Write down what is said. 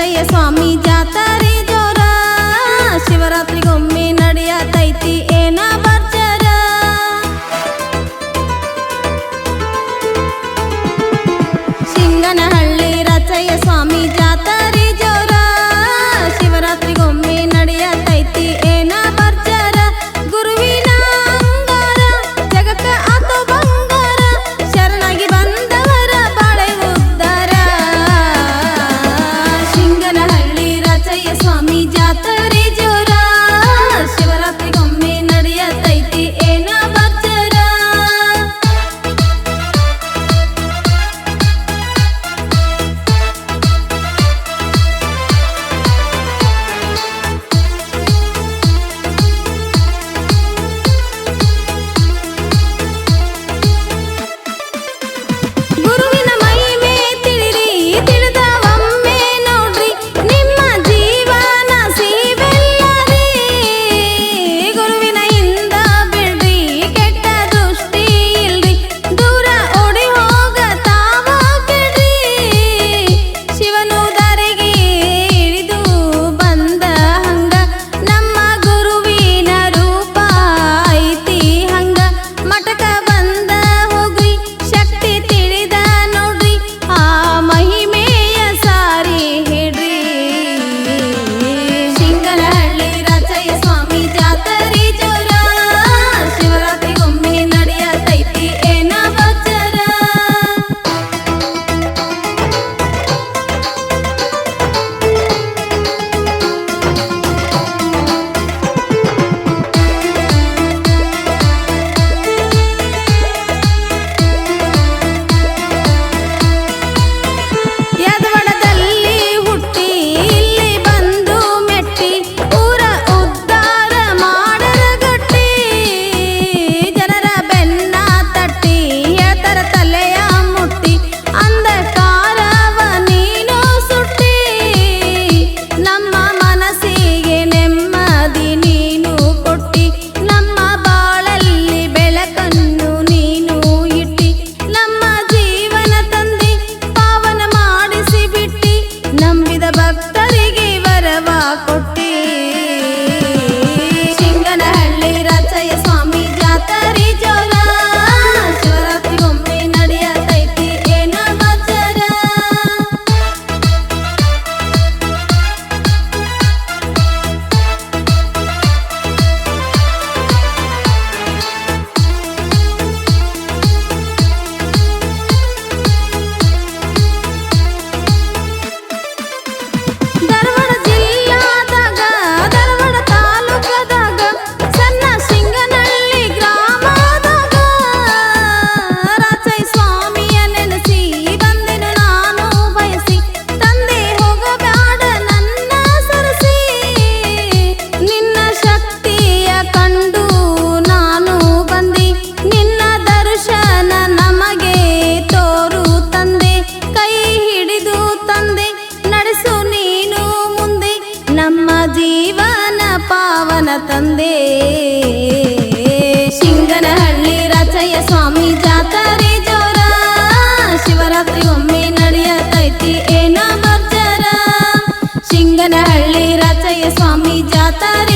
ರಚಯ್ಯ ಸ್ವಾಮಿ ಜಾತ್ರೆ ಜೋರ ಶಿವರಾತ್ರಿಗೊಮ್ಮೆ ನಡೆಯತೈತಿ ಏನ ಭರ್ಜರ ಸಿಂಗನಹಳ್ಳಿ ರಚಯ್ಯ ಸ್ವಾಮಿ ಜಾತ್ರೆ ಜೋರ ಶಿವರಾತ್ರಿಗೊಮ್ಮೆ ನಡೆಯತೈತಿ ಏನ ಭರ್ಜರ ಗುರುವಿನ ಅಂಗಾರ ಜಗಕ್ಕ ಆತೋ ಬಂಗಾರ ಶರಣಾಗಿ ಬಂದವರ ಬಾಳೆ ಉದ್ಧಾರ ಸಿಂಗನಹಳ್ಳಿ ರಚಯ್ಯ ಸ್ವಾಮಿ ಜಾತ್ರೆ ಜೋರ ಶಿವರಾತ್ರಿಗೊಮ್ಮೆ ನಡೆಯತೈತಿ ಏನ ಭರ್ಜರ ಗುರುವಿನ ಮಹಿಮೆ ತಿಳಿರಿ ತಿಳಿದ ಒಮ್ಮೆ ನೋಡ್ರಿ ನಿಮ್ಮ ಜೀವನ ಸಿವೆಲ್ಲರಿ ಗುರುವಿನ ಇಂದ ಬಿಡ್ರಿ ಕೆಟ್ಟ ದೃಷ್ಟಿ ಇಲ್ರಿ ದೂರ ಓಡಿ ಹೋಗ ತಾವ ಬಿಡ್ರಿ ಶಿವನು ದಾರಿಗೆ ಇಳಿದು ಬಂದ ಹಂಗ ನಮ್ಮ ಗುರುವಿನ ರೂಪ ಐತಿ ಹಂಗ ಮಠಕ ಬಂದ ಹೋಗ್ರಿ ಶಕ್ತಿ ತಿಳಿದ ನೋಡ್ರಿ ಆ ಮಹಿಮೆಯ ಸಾರಿ ಹೇಳ್ರಿ ಸಿಂಗನಹಳ್ಳಿ ರಚಯ್ಯ ಸ್ವಾಮಿ ಜಾತ್ರೆ ಜೋರ ಶಿವರಾತ್ರಿಗೊಮ್ಮೆ ನಡೆಯತೈತಿ ಏನ ಭರ್ಜರ ಯದವಡದಲ್ಲಿ ಹುಟ್ಟಿ ಇಲ್ಲಿ ಬಂದು ಮೆಟ್ಟಿ ಊರ ಉದ್ಧಾರ ಮಾಡರ ಗಟ್ಟಿ ಜನರ ಬೆನ್ನ ತಟ್ಟಿ ಹೇಳ್ತರ ತಲೆಯ ಮುಟ್ಟಿ ಅಂಧಕಾರವ ನೀನು ಸುಟ್ಟಿ ನಮ್ಮ ಮನಸ್ಸಿಗೆ ನೆಮ್ಮದಿ ನೀನು ಕೊಟ್ಟಿ ನಮ್ಮ ಬಾಳಲ್ಲಿ ಬೆಳಕನ್ನು ನೀನು ಇಟ್ಟಿ ನಮ್ಮ ಜೀವನ ತಂದಿ ಪಾವನ ಮಾಡಿಸಿ ಬಿಟ್ಟಿ ನಂಬಿದ ಭಕ್ತರಿಗೆ ವರವ ಕೊಟ್ಟಿ ಸಿಂಗನಹಳ್ಳಿ ರಚಯ್ಯ ಸ್ವಾಮಿ ಜಾತ್ರೆ ಜೋರ ಶಿವರಾತ್ರಿಗೊಮ್ಮೆ ನಡೆಯತೈತಿ ಏನ ಭರ್ಜರ ಧಾರವಾಡ ಜಿಲ್ಲಾದಾಗ ಧಾರವಾಡ ತಾಲೂಕದಾಗ ಸಣ್ಣ ಸಿಂಗನಹಳ್ಳಿ ಗ್ರಾಮದಾಗ ರಚಯ್ಯ ಸ್ವಾಮಿಯ ನೆನೆಸಿ ಬಂದೆನು ನಾನು ಬಯಸಿ ತಂದೆ ಹೋಗಬ್ಯಾಡ ನನ್ನ ಸರಸಿ ನಿನ್ನ ಶಕ್ತಿಯ ಕಂಡು ನಾನು ಬಂದೆ ನಿನ್ನ ದರ್ಶನ ನಮಗೆ ತೋರು ತಂದೆ ಕೈ ಹಿಡಿದು ತಂದೆ ನಡೆಸು ನೀನು ಮುಂದೆ ನಮ್ಮ ಜೀವನ ಪಾವನ ತಂದೆ ಸಿಂಗನಹಳ್ಳಿ ರಚಯ್ಯ ಸ್ವಾಮಿ ಜಾತ್ರೆ ಜೋರ ಶಿವರಾತ್ರಿಗೊಮ್ಮೆ ನಡೆಯತೈತಿ ಏನ ಭರ್ಜರ ಸಿಂಗನಹಳ್ಳಿ ರಚಯ್ಯ ಸ್ವಾಮಿ ಜಾತ್ರೆ